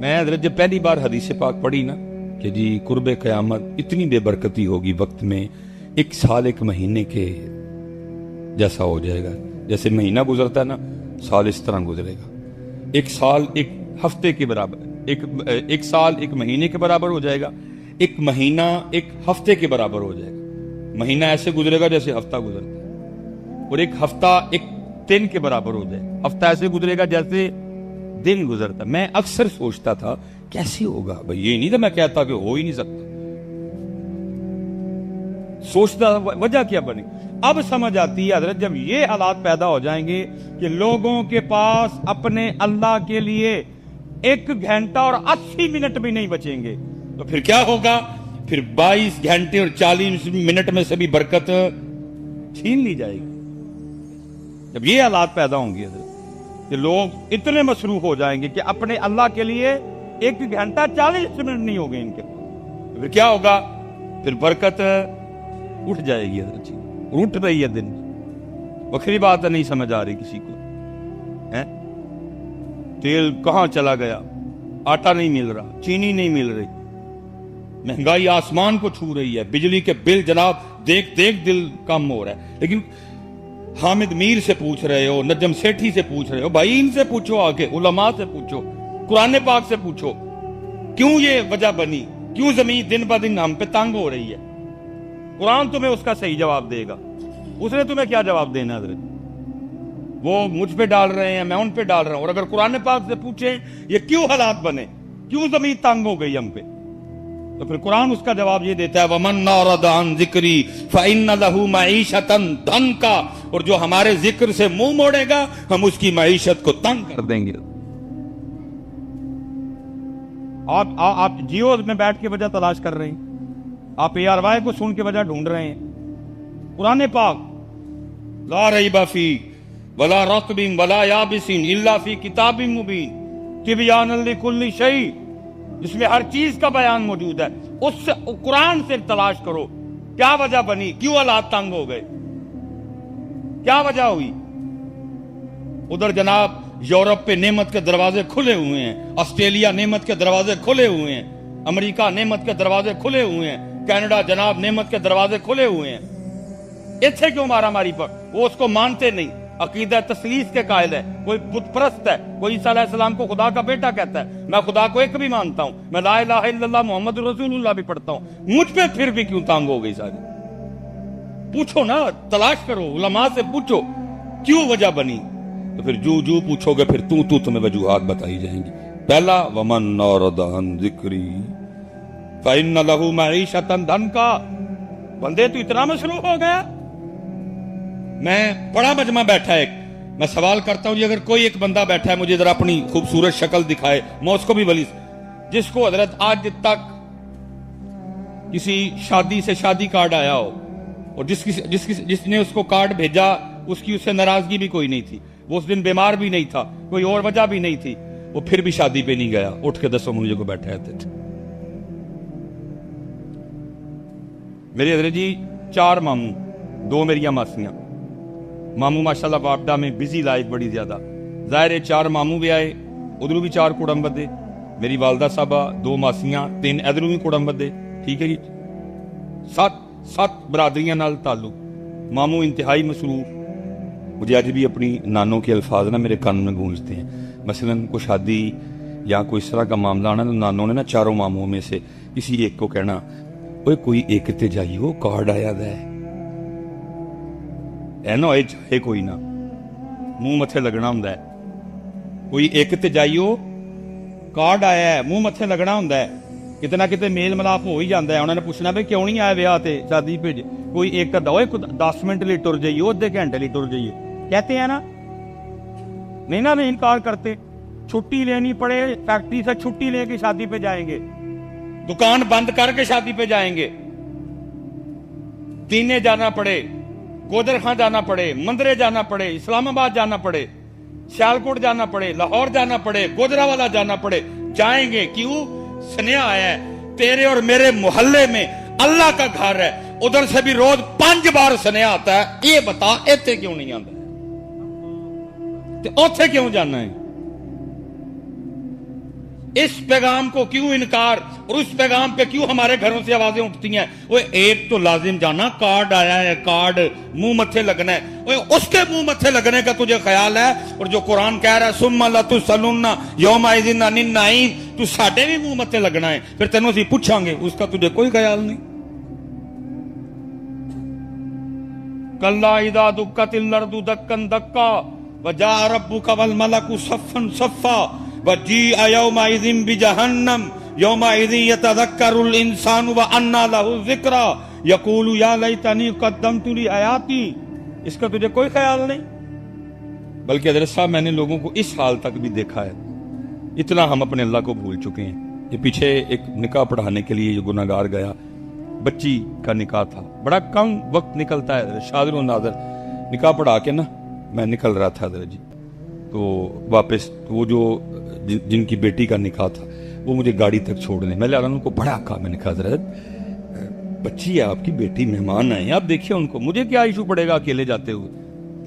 میں حضرت جب پہلی بار حدیث پاک پڑھی نا کہ جی قرب قیامت اتنی بے برکتی ہوگی وقت میں، 1 سال 1 مہینے کے جیسا ہو جائے گا، جیسے مہینہ گزرتا ہے نا، سال اس طرح گزرے گا، 1 سال 1 ہفتے کے برابر، 1 سال 1 مہینے کے برابر ہو جائے گا، 1 مہینہ 1 ہفتے کے برابر ہو جائے گا۔ مہینہ ایسے گزرے گا جیسے ہفتہ گزرتا ہے، اور 1 ہفتہ 1 دن کے برابر ہو جائے گا، ہفتہ ایسے گزرے گا جیسے دن گزرتا۔ میں اکثر سوچتا تھا کیسے ہوگا بھائی، یہ نہیں تھا میں کہتا کہ ہو ہی نہیں سکتا، سوچتا وجہ کیا بنے، اب سمجھ آتی ہے حضرت جب یہ حالات پیدا ہو جائیں گے کہ لوگوں کے پاس اپنے اللہ کے لیے 1 گھنٹہ اور 80 منٹ بھی نہیں بچیں گے، تو پھر کیا ہوگا؟ پھر 22 گھنٹے اور 40 منٹ میں سے بھی برکت چھین لی جائے گی۔ جب یہ حالات پیدا ہوں گے حضرت کہ لوگ اتنے مصروف ہو جائیں گے کہ اپنے اللہ کے لیے 1 گھنٹہ 40 منٹ نہیں ہوگے ان کے پاس، پھر کیا ہوگا؟ پھر برکت اٹھ جائے گی حضرت جی، اٹھ رہی ہے دن، بکری بات نہیں سمجھ آ رہی کسی کو، تیل کہاں چلا گیا، آٹا نہیں مل رہا، چینی نہیں مل رہی، مہنگائی آسمان کو چھو رہی ہے، بجلی کے بل جناب دیکھ دل کم ہو رہا ہے، لیکن حامد میر سے پوچھ رہے ہو، نجم سیٹھی سے پوچھ رہے ہو، بھائی ان سے پوچھو، آگے علماء سے پوچھو، قرآن پاک سے پوچھو، کیوں یہ وجہ بنی، کیوں زمین دن بہ دن ہم پہ تنگ ہو رہی ہے؟ قرآن تمہیں اس کا صحیح جواب دے گا، اس نے تمہیں کیا جواب دینا حضرت؟ وہ مجھ پہ ڈال رہے ہیں، میں ان پہ ڈال رہا ہوں، اور اگر قرآن پاک سے پوچھیں یہ کیوں حالات بنے، کیوں زمین تنگ ہو گئی ہم پہ، تو پھر قرآن اس کا جواب یہ دیتا ہے وَمَنْ أَعْرَضَ عَنْ ذِكْرِي فَإِنَّ لَهُ مَعِيشَةً ضَنْكًا، اور جو ہمارے ذکر سے منہ موڑے گا ہم اس کی معیشت کو تنگ کر دیں گے۔ آپ جیو میں بیٹھ کے وجہ تلاش کر رہے ہیں، آپ ARY کو سن کے وجہ ڈھونڈ رہے ہیں، قرآن پاک لا ریب فی ولا رطب ولا یابس الا فی کتاب مبین تبیانا لکل شیء، جس میں ہر چیز کا بیان موجود ہے، اس سے قرآن سے تلاش کرو کیا وجہ بنی، کیوں حالات تنگ ہو گئے، کیا وجہ ہوئی؟ ادھر جناب یورپ پہ نعمت کے دروازے کھلے ہوئے ہیں، آسٹریلیا نعمت کے دروازے کھلے ہوئے ہیں، امریکہ نعمت کے دروازے کھلے ہوئے ہیں، کینیڈا جناب نعمت کے دروازے کھلے ہوئے ہیں، اتنے کیوں مارا ماری پر؟ وہ اس کو مانتے نہیں، عقیدہ تثلیث کے قائل ہے، کوئی بت پرست ہے، کوئی عیسیٰ علیہ السلام کو خدا کا بیٹا کہتا ہے، میں خدا کو ایک بھی مانتا ہوں، میں لا الہ الا اللہ محمد رسول اللہ بھی پڑھتا ہوں، مجھ پہ پھر بھی کیوں تانگ ہو گئی ساری؟ پوچھو نا، تلاش کرو، علماء سے پوچھو کیوں وجہ بنی، تو پھر جو پوچھو گے پھر تمہیں وجوہات بتائی جائیں گی۔ پہلا ومن اعرض عن ذکری فإن له معیشۃ ضنکا، بندے تو اتنا مصروف ہو گیا، میں بڑا مجمع بیٹھا ہے، میں سوال کرتا ہوں جی اگر کوئی ایک بندہ بیٹھا ہے مجھے ذرا اپنی خوبصورت شکل دکھائے، میں اس کو بھی ولی، جس کو حضرت آج تک کسی شادی سے شادی کارڈ آیا ہو اور جس نے اس کو کارڈ بھیجا اس کی اس سے ناراضگی بھی کوئی نہیں تھی، وہ اس دن بیمار بھی نہیں تھا، کوئی اور وجہ بھی نہیں تھی، وہ پھر بھی شادی پہ نہیں گیا، اٹھ کے 10 مجھے کو بیٹھے رہتے تھے۔ میرے حضرت جی 4 ماموں، 2 میری ماسیاں، मामू माशाल्लाह वापडा में बिजी लाइफ बड़ी ज्यादा, ज़ाहिर है 4 मामू भी आए, उधरों भी 4 कुड़म बदे, मेरी वालदा साहबा, 2 मासियां, 3 इधरों भी कुड़म बदे, ठीक है जी। 7 बरादरियां नाल ताल्लुक, मामू इंतहाई मसरूफ। मुझे आज भी अपनी नानों के अल्फाज ना मेरे कान में गूंजते हैं। मसलन कोई शादी या कोई इस तरह का मामला आना तो नानों ने ना 4 मामुओं में से किसी एक को कहना, ओए कोई एक ते जाइयो कार्ड आया दा है ना, चाहे कोई ना मुंह मथे लगना हुंदा है, कोई एक ते जाइयो कार्ड आया है, मुंह मथे लगना हुंदा है, किते ना किते मेल मिलाप हो ही जाता है। उन्होंने पूछना भी क्यों नहीं आया ब्याह ते शादी भेज, कोई एक करदा ओए 10 मिनट लिए टुर जाइए, आधे घंटे लिए टुर जाइए, कहते हैं ना, नहीं ना, नहीं इनकार करते। छुट्टी लेनी पड़े, फैक्ट्री से छुट्टी लेके शादी पे जाएंगे, दुकान बंद करके शादी पे जाएंगे, दीने जाना पड़े, गोदर खां जाना पड़े, मंदरे जाना पड़े, इस्लामाबाद जाना पड़े, सियालकोट जाना पड़े, लाहौर जाना पड़े, गोजरावाला जाना पड़े, जाएंगे। क्यों? स्नेहा आया है तेरे और मेरे मोहल्ले में, अल्लाह का घर है, उधर से भी रोज 5 बार स्नेहा आता है, ये बता इत्थे क्यों नहीं आता, उथे क्यों जाना है? इस पैगाम को क्यों इनकार, और उस पैगाम पे क्यों हमारे घरों से आवाजें उठती हैं? वो एक तो लाजिम जाना, कार्ड आया है, कार्ड मुंह मत्थे लगना है, वो उसके मुंह मत्थे लगने का तुझे ख्याल है? और जो कुरान कह रहा है सुम्मा लतुसलुन्ना यौमा इज़िन अनिन नईम, तू साडे भी मुंह मत्थे लगना है, फिर तेनों से पूछांगे, उसका तुझे कोई ख्याल नहीं। कल्ला इज़ा दुक्कतिल अर्दु दक्कन दक्का वजा रब्बुका वल मलकु सफ़न सफ़ा वजी यौमा इज़िन बिजहन्नम यौमा इज़िन यतज़क्करुल इंसानु व अन्ना लहु ज़िक्रा यक़ूलु या लैतनी क़द्दमतु ली हयाती। इसका तुझे कोई ख्याल नहीं। बल्कि हज़रत साहब, मैंने लोगों को इस हाल तक भी देखा है, इतना हम अपने अल्लाह को भूल चुके हैं। ये पीछे एक निकाह पढ़ाने के लिए गुनाहगार गया, बच्ची का निकाह था, बड़ा कम वक्त निकलता है, शादिर व नाज़र निकाह पढ़ा के ना मैं निकल रहा था हज़रत जी, तो वापस वो जो जिनकी बेटी का निकाह था वो मुझे गाड़ी तक छोड़ने, मैं लगा उनको बड़ा कहा, मैंने कहा हज़रत बच्ची है आपकी, बेटी मेहमान आए, आप देखिए उनको, मुझे क्या इशू पड़ेगा अकेले जाते हुए।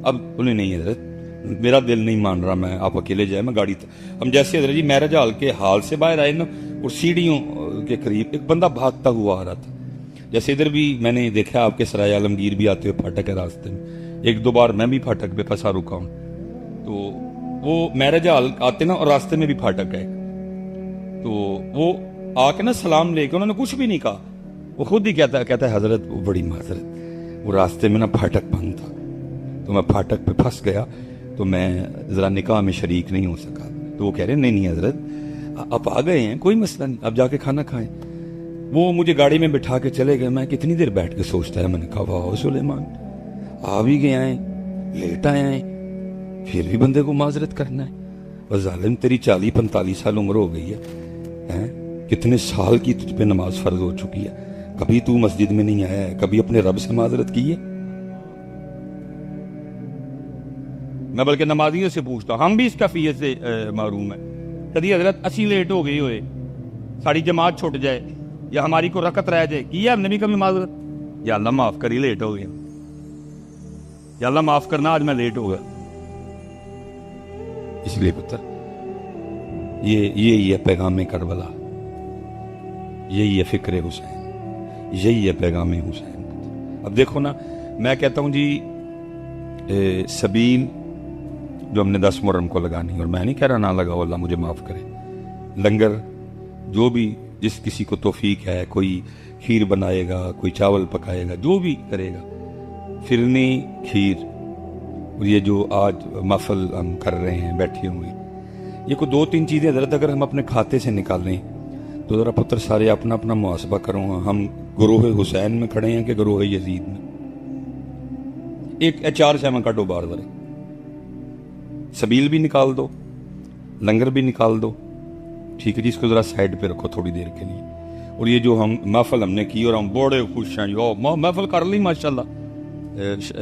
अब उन्हें नहीं हज़रत, मेरा दिल नहीं मान रहा, मैं आप अकेले जाए, मैं गाड़ी तक। हम जैसे हज़रत जी मैरिज हॉल के हाल से बाहर आए ना, और सीढ़ियों के करीब एक बंदा भागता हुआ आ रहा था। जैसे इधर भी मैंने देखा आपके सराय आलमगीर भी आते हुए फाटक है रास्ते में, 1-2 बार मैं भी फाटक पे फंसा रुका हूँ, तो वो मैरिज हॉल आते ना और रास्ते में भी फाटक है, तो वो आके ना सलाम लेके, उन्होंने कुछ भी नहीं कहा, वो खुद ही कहता है हजरत वो बड़ी माजरत, वो रास्ते में ना फाटक बंद था, तो मैं फाटक पे फंस गया, तो मैं जरा निकाह में शरीक नहीं हो सका। तो वो कह रहे नहीं हजरत आप आ गए हैं, कोई मसला नहीं, आप जाके खाना खाएं। वो मुझे गाड़ी में बिठा के चले गए। मैं कितनी देर बैठ के सोचता है, मैंने कहा वाह सुलेमान, आ भी गए हैं, लेट आए हैं, फिर भी बंदे को माजरत करना है। और जालिम तेरी 40-45 साल उम्र हो गई है, हैं? कितने साल की तुझ पे नमाज फर्ज हो चुकी है, कभी तू मस्जिद में नहीं आया है, कभी अपने रब से माजरत की है? मैं बल्कि नमाजियों से पूछता हूं, हम भी इस कैफियत से महरूम है। कभी हजरत असी लेट हो गई होए, साड़ी जमात छुट जाए या हमारी को रकत रह जाए, की है हमने भी कभी माजरत? या अल्लाह माफ करी, लेट हो गया, या अल्लाह माफ करना आज मैं लेट हो गया। इसलिए पुत्र ये पैगाम करबला, यही है फिक्र हुसैन, यही है पैगाम हुसैन। अब देखो ना, मैं कहता हूं जी सबील जो हमने 10 मुहर्रम को लगानी, और मैं नहीं कह रहा ना लगाओ, अल्लाह मुझे माफ करे, लंगर जो भी जिस किसी को तौफीक है, कोई खीर बनाएगा, कोई चावल पकाएगा, जो भी करेगा, फिरनी खीर, और ये जो आज महफल हम कर रहे हैं बैठे हुए, ये कोई 2-3 चीजें हजरत अगर हम अपने खाते से निकाल लें तो जरा पुत्र सारे अपना अपना मुहासबा करो, हम गुरोह हुसैन में खड़े हैं कि गुरोह यजीद में? एक 4 शैमा काटो बार बार, सबील भी निकाल दो, लंगर भी निकाल दो, ठीक है जी, इसको जरा साइड पे रखो थोड़ी देर के लिए। और ये जो हम महफल हमने की और हम बड़े खुश हैं, यो महफल कर ली माशाल्लाह,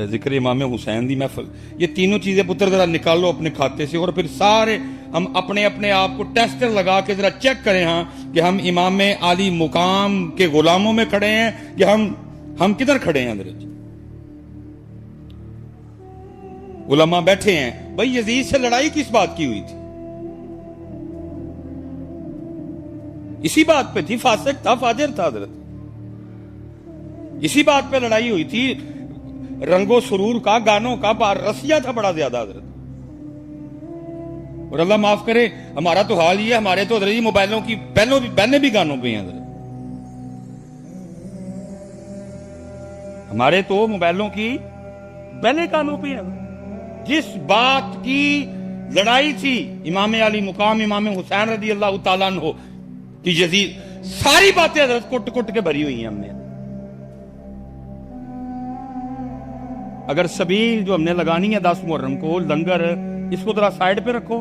जिक्र इमाम हुसैन दी महफल, ये तीनों चीजें पुत्र जरा निकालो अपने खाते से, और फिर सारे हम अपने अपने आप को टेस्टर लगा के जरा चेक करें, हाँ, कि हम इमाम आली मुकाम के गुलामों में खड़े हैं कि हम किधर खड़े हैं। अंदर उलमा बैठे हैं, भाई यजीद से लड़ाई किस बात की हुई थी? इसी बात पे थी, फासिक था, फाजिर था हजरत, इसी बात पे लड़ाई हुई थी, रंगो सुरूर का, गानों का, रसिया था बड़ा ज्यादा हजरत। और अल्लाह माफ करे, हमारा तो हाल ये है, हमारे तो हजरत मोबाइलों की बैने भी गानों पे हैं हजरत, हमारे तो मोबाइलों की बैने गानों पे हैं। जिस बात की लड़ाई थी इमाम अली मुकाम इमाम हुसैन रजी अल्लाह तआला अन्हु कि यजीद, सारी बातें हजरत कुट कुट के भरी हुई हैं हमने। अगर सबील जो हमने लगानी है 10 मुहर्रम को, लंगर, इसको जरा साइड पे रखो,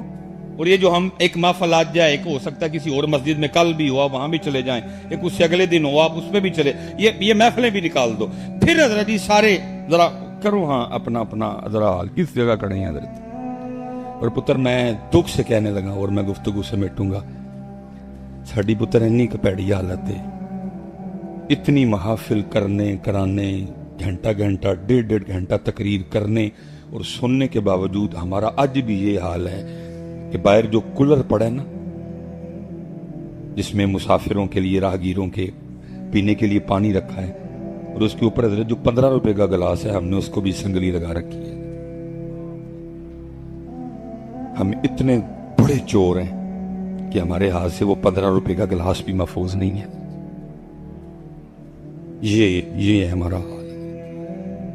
और ये जो हम एक महफिल आज जाए, एक हो सकता है किसी और मस्जिद में कल भी हुआ वहां भी चले जाएं, एक उससे अगले दिन हो आप उसमें भी चले, ये महफिलें भी निकाल दो, फिर हजरत जी सारे जरा करो हाँ अपना अपना जरा हाल किस जगह खड़े हैं हजरत। और पुत्र मैं दुख से कहने लगा और मैं गुफ्तगू समेटूंगा, साड़ी पुत्र इन्नी कपैड़ी हालत है, इतनी महाफिल करने कराने, घंटा घंटा 1.5 घंटा तकरीर करने और सुनने के बावजूद हमारा आज भी ये हाल है कि बाहर जो कूलर पड़ा है ना, जिसमें मुसाफिरों के लिए, राहगीरों के पीने के लिए पानी रखा है, और उसके ऊपर जो 15 रुपए का गिलास है, हमने उसको भी संगली लगा रखी है। हम इतने बड़े चोर हैं कि हमारे हाथ से वो 15 रुपए का गिलास भी महफूज नहीं है। ये है हमारा हाल।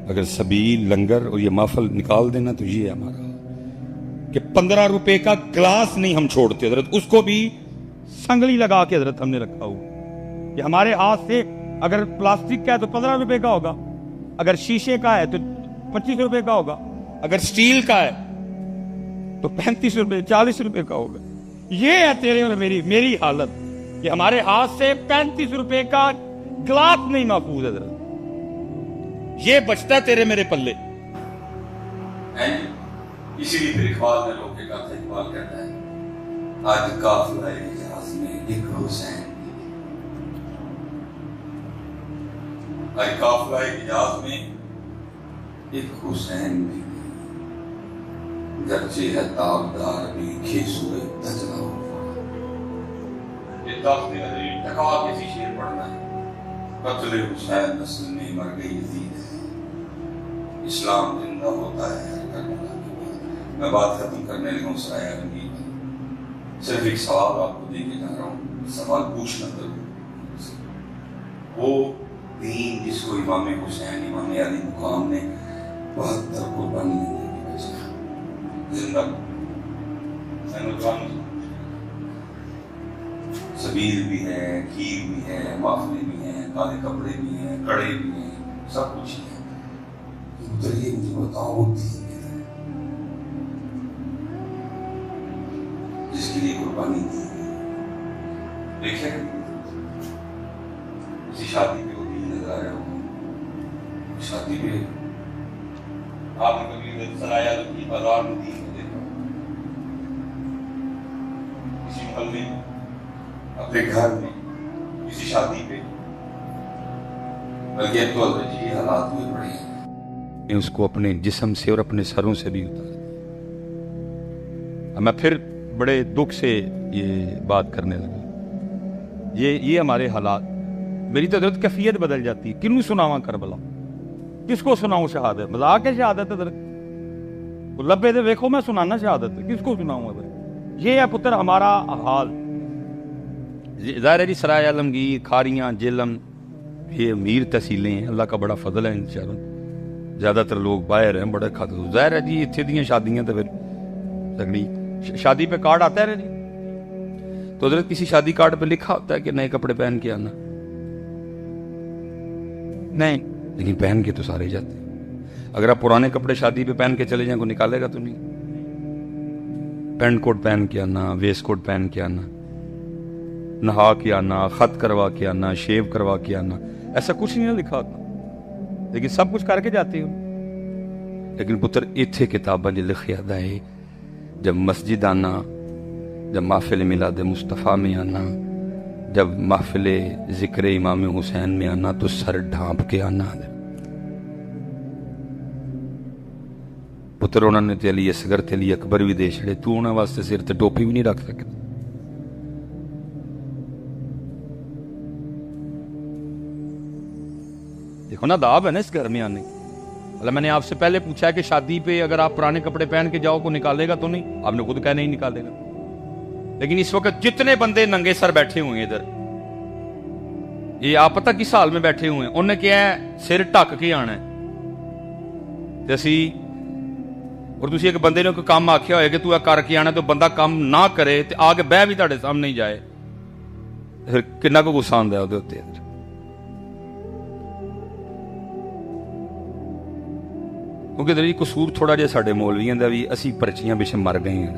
अगर सबील, लंगर और ये महफिल निकाल देना तो ये है हमारा हाल कि 15 रुपए का गिलास नहीं हम छोड़ते हजरत, उसको भी संगली लगा के हजरत हमने रखा हुआ कि हमारे हाथ से, अगर प्लास्टिक का है तो 15 रुपए का होगा, अगर शीशे का है तो 25 रुपए का होगा, अगर स्टील का है तो 35 रुपए 40 रुपए का होगा। ये है तेरे और मेरी हालत कि हमारे हाथ से 35 रुपए का गिलास नहीं महफूज है, ये बचता है तेरे मेरे पल्ले। इसीलिए फिर इकबाल ने लोग का इकबाल कहता है, आज काफिला इजाज में एक हुसैन, आज काफिला इजाज में एक हुसैन भी, गरचे है ताबदार भी खेसुए तजला हो। ये दाफ्ते अली टका किसी शेर पढ़ना है, कत्ल हुसैन नस्ल में मर गई यजीद है, इस्लाम जिंदा होता है करबला के बाद। मैं बात खत्म करने लगा हूँ सराया रंगीन में, सिर्फ एक सवाल आपको देके जा रहा हूँ, सवाल पूछना जरूर। वो दीन जिसको इमाम हुसैन, इमाम अली मुकाम ने 72 कुर्बानी देने की बजाय जिंदा, सबील भी है, खीर भी है, माफले भी हैं, काले कपड़े भी हैं, कड़े भी हैं, सब कुछ है। ये मुझे बताओ दीन किधर है जिसके लिए कुर्बानी दी गई? देखिए किसी शादी पे वो दीन नजर आया हो, शादी पे आपने कभी सराया की बाजार में दीन को देखा? किसी मोहल्ले में, अपने घर में, किसी शादी पे? बल्कि अब तो अल्लाह हालात हुए पड़े हैं, उसको अपने जिस्म से और अपने सरों से भी उतार। मैं फिर बड़े दुख से ये बात करने लगा, ये हमारे हालात, मेरी तो दर्द कैफियत बदल जाती है। किन्नू सुनावा करबला, किसको सुनाऊं शहादत? मजाक है शहादत है, लब्बे दे देखो मैं सुनाना शहादत, किसको सुनाऊंगा? ये है पुत्र हमारा हाल। ज़ाहिर जी सराय आलमगीर, खारियां, जेलम, ये अमीर तहसीलें हैं, अल्लाह का बड़ा फजल है इन शहरों। ज्यादातर लोग बाहर हैं, बड़े खाते। ज़ाहिर है जी इत्थे दियां शादियां तो फिर तगड़ी, शादी पे कार्ड आता है जी, तो हजरत किसी शादी कार्ड पे लिखा होता है कि नए कपड़े पहन के आना, नहीं, लेकिन पहन के तो सारे जाते हैं। अगर आप पुराने कपड़े शादी पे पहन के चले जाएं, को निकालेगा तो नहीं। पैंट कोट पहन के आना, वेस्ट कोट पहन के आना, नहा के आना, खत करवा के आना, शेव करवा के आना, ऐसा कुछ नहीं लिखा होता, लेकिन सब कुछ करके जाते हो। लेकिन पुत्र इत्थे किताबां च लिखिया है, जब मस्जिद आना, जब महफिल मिलाद मुस्तफ़ा में आना, जब महफिल जिक्र इमाम हुसैन में आना, तो सर ढांप के आना। ਪੁੱਤਰ ਉਹਨਾਂ ਨੇ ਤੇ ਅਲੀ ਅਸਗਰ ਤੇ ਅਲੀ ਅਕਬਰ ਵੀ ਦੇ ਛੜੇ, ਤੂੰ ਉਹਨਾਂ ਵਾਸਤੇ ਸਿਰ ਤੇ ਟੋਪੀ ਵੀ ਨਹੀਂ ਰੱਖ ਸਕਦਾ। देखो ना दाब है ना इस घर में आने। मतलब मैंने आपसे पहले पूछा है कि शादी पे अगर आप पुराने कपड़े पहन के जाओ को निकालेगा तो नहीं, आपने खुद कहा नहीं निकालेगा। लेकिन इस वक्त जितने बंदे नंगे सर बैठे हुए हैं इधर, ये आप पता किस हाल में बैठे हुए हैं, उन्हें क्या है सिर ढक के आना है। ਤੇ ਅਸੀਂ और ਤੁਸੀਂ ਇੱਕ ਬੰਦੇ ਨੂੰ ਕੋਈ ਕੰਮ ਆਖਿਆ ਹੋਏ ਕਿ ਤੂੰ ਇਹ ਕਰਕੇ ਆਣਾ, ਤੇ ਬੰਦਾ ਕੰਮ ਨਾ ਕਰੇ ਤੇ ਆ ਕੇ ਬਹਿ ਵੀ ਤੁਹਾਡੇ ਸਾਹਮਣੇ ਹੀ ਜਾਏ, ਫਿਰ ਕਿੰਨਾ ਕੁ ਗੁੱਸਾ ਆਉਂਦਾ ਉਹਦੇ ਉੱਤੇ। ਕਿਉਂਕਿ ਦਰੀ ਕਸੂਰ ਥੋੜਾ ਜਿਹਾ ਸਾਡੇ ਮੌਲਵੀਆਂ ਦਾ ਵੀ, ਅਸੀਂ ਪਰਚੀਆਂ ਪਿੱਛੇ ਮਰ ਗਏ ਹਾਂ।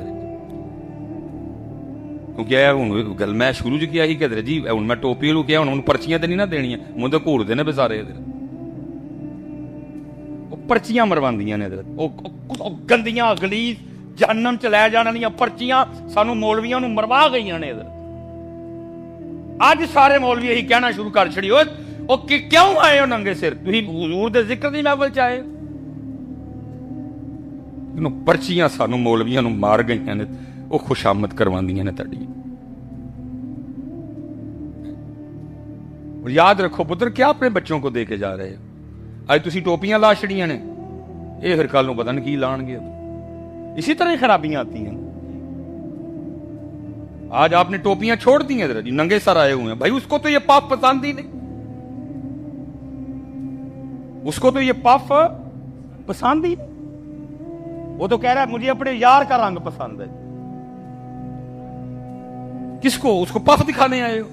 ਕਿਉਂਕਿ ਇਹ ਹੁਣ ਗੱਲ ਮੈਂ ਸ਼ੁਰੂ ਚ ਕਿਹਾ ਸੀ ਕਿ ਜੀ ਹੁਣ ਮੈਂ ਟੋਪੀ ਨੂੰ ਕਿਹਾ, ਹੁਣ ਪਰਚੀਆਂ ਤੇ ਨਹੀਂ ਨਾ ਦੇਣੀਆਂ, ਮੈਨੂੰ ਤਾਂ ਘੂਰਦੇ ਨੇ ਬਸਾਰੇ ਇਧਰ, ਉਹ ਪਰਚੀਆਂ ਮਰਵਾਉਂਦੀਆਂ ਨੇ ਇਧਰ, ਉਹ ਗੰਦੀਆਂ ਗਲੀਜ਼ ਜਹੰਨਮ ਚ ਲੈ ਜਾਣ ਵਾਲੀਆਂ ਪਰਚੀਆਂ ਸਾਨੂੰ ਮੌਲਵੀਆਂ ਨੂੰ ਮਰਵਾ ਗਈਆਂ ਨੇ ਇਧਰ। ਅੱਜ ਸਾਰੇ ਮੌਲਵੀ ਇਹੀ ਕਹਿਣਾ ਸ਼ੁਰੂ ਕਰ ਛੜੀ, ਉਹ ਕਿਉਂ ਆਏ ਹੋ ਨੰਗੇ ਸਿਰ, ਤੁਸੀਂ ਹਜ਼ੂਰ ਦੇ ਜ਼ਿਕਰ ਦੀ ਮਹਿਫਲ ਚ ਆਏ। ਪਰਚੀਆਂ ਸਾਨੂੰ ਮੌਲਵੀਆਂ ਨੂੰ ਮਾਰ ਗਈਆਂ ਨੇ, ਉਹ ਖੁਸ਼ਾਮਦ ਕਰਵਾਉਂਦੀਆਂ ਨੇ ਤੁਹਾਡੀ। ਯਾਦ ਰੱਖੋ ਪੁੱਤਰ, ਕਿਆ ਆਪਣੇ ਬੱਚੋਂ ਕੋ ਦੇ ਕੇ ਜਾ ਰਹੇ ਹੋ। ਅੱਜ ਤੁਸੀਂ ਟੋਪੀਆਂ ਲਾ ਛੜੀਆਂ ਨੇ, ਇਹ ਫਿਰ ਕੱਲ ਨੂੰ ਪਤਾ ਨਹੀਂ ਕੀ ਲਾਣਗੇ। इसी तरह खराबियां आती हैं। आज आपने टोपियां छोड़ दी हैं, जी नंगे सर आए हुए हैं, भाई उसको तो ये पाप पसंद ही नहीं, उसको तो ये पाप पसंद ही नहीं। वो तो कह रहा है मुझे अपने यार का रंग पसंद है। किसको? उसको पाप दिखाने आए हो,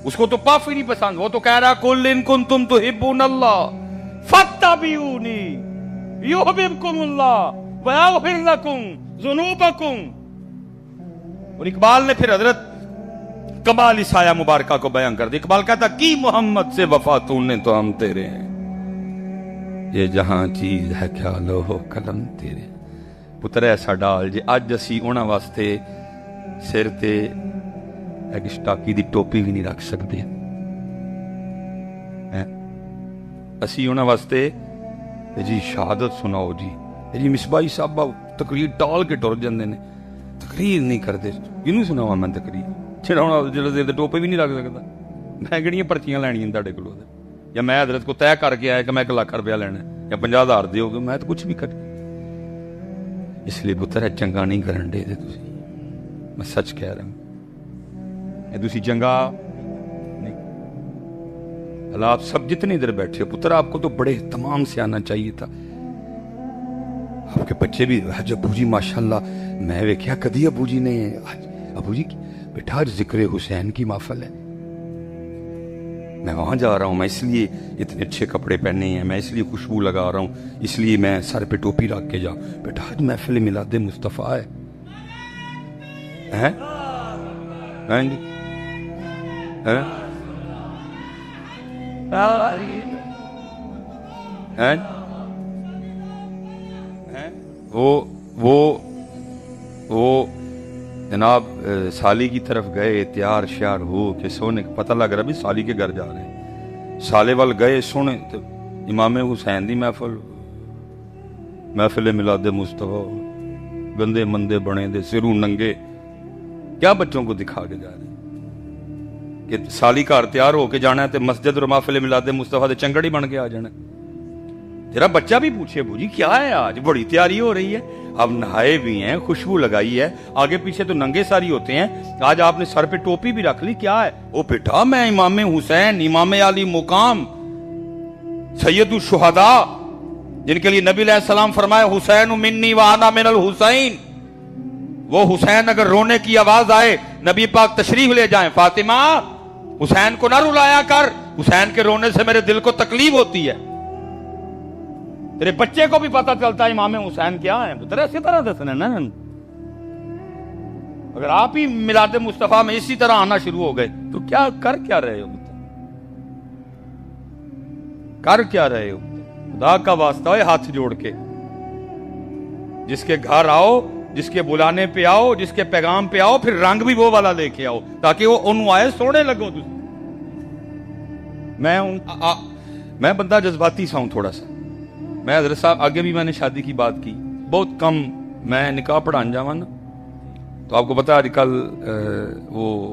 उसको तो पाप ही नहीं पसंद। वो तो कह रहा है कुल इन कुंतुम तुहिब्बूनल्लाह फत्तबिऊनी युहब्बुकुमुल्लाह व यग़फिर लकुम ज़ुनूबकुम। और इकबाल ने फिर हजरत कमाल साया मुबारका को बयान कर दिया। इकबाल कहता की मोहम्मद से वफा तूने तो हम तेरे हैं, ये जहां चीज है क्या लोहो कलम तेरे। पुत्र ऐसा डाल जे अज असी उन्हां वास्ते सिर ते एक स्टाकी दी टोपी भी नहीं रख सकते। असी उन्हां वास्ते जी शहादत सुनाओ जी मिसबाही साहबा तकरीर टाल के टुर जाते हैं, तकरीर नहीं करते। किनू सुनावा मैं तकरीर, छिड़ाउणा जिहड़ा सिर ते टोपी भी नहीं रख सकता। मैं किहड़ियां पर्चियां लैणियां तुहाडे कोलों, या मैं हजरत को तय करके आया कि मैं 1 लाख रुपया लेना या 50,000 दोगे, मैं तो कुछ भी कर। इसलिए पुत्र चंगा नहीं करन दे तुसीं, मैं सच कह रहा हूं, तुसीं चंगा नहीं। अल्लाह आप सब जितने इधर बैठे हो पुत्र, आपको तो बड़े तमाम से आना चाहिए था। आपके बच्चे भी आज अबू जी माशाल्लाह, मैं वेख्या कदी अबू जी ने, आज अबू जी बेटा आज जिक्र हुसैन की महफल है, मैं वहां जा रहा हूं, मैं इसलिए इतने अच्छे कपड़े पहने हैं, मैं इसलिए खुशबू लगा रहा हूं, इसलिए मैं सर पे टोपी रख के जाऊं। बेटा आज महफिल मिलाद मुस्तफा है, हैं? हैं जी? हैं? हैं? वो जनाब साली की तरफ गए, तैयार श्यार हो के सोने, पता लग रहा भी साली के घर जा रहे हैं। साले वाल गए सोने तो इमाम हुसैन दी महफिल मिलाद मुस्तफा, गंदे मंदे बने दे सिरू नंगे, क्या बच्चों को दिखा के जा रहे हैं कि साली घर तैयार होके जाना है तो मस्जिद और महफिल मिलाद मुस्तफा दे चंगड़ ही बन के आ जाना। जरा बच्चा भी पूछे बूजी क्या है, आज बड़ी तैयारी हो रही है, अब नहाए भी हैं, खुशबू लगाई है, आगे पीछे तो नंगे सारी होते हैं, आज आपने सर पे टोपी भी रख ली, क्या है? ओ बेटा मैं इमाम हुसैन, इमाम अली मुकाम, सैयदुल शुहदा, जिनके लिए नबी अलैहि सलाम फरमाया हुसैन मिन्नी व अना मिनल हुसैन। वो हुसैन अगर रोने की आवाज आए नबी पाक तशरीफ ले जाएं, फातिमा हुसैन को ना रुलाया कर, हुसैन के रोने से मेरे दिल को तकलीफ होती है। तेरे बच्चे को भी पता चलता है इमाम हुसैन क्या है, पुत्र इसी तरह दसना ना। अगर आप ही मिलाद मुस्तफा में इसी तरह आना शुरू हो गए तो क्या कर क्या रहे हो, कर क्या रहे हो? खुदा का वास्ता है हाथ जोड़ के, जिसके घर आओ, जिसके बुलाने पे आओ, जिसके पैगाम पे आओ, फिर रंग भी वो वाला लेके आओ ताकि वो उन्होंने आए सोने लगो। मैं बंदा जज्बाती सा हूं थोड़ा सा, میں حضرت صاحب آگے بھی میں نے شادی کی بات کی, بہت کم میں نکاح پڑھان جاواں نا, تو آپ کو پتا آج کل وہ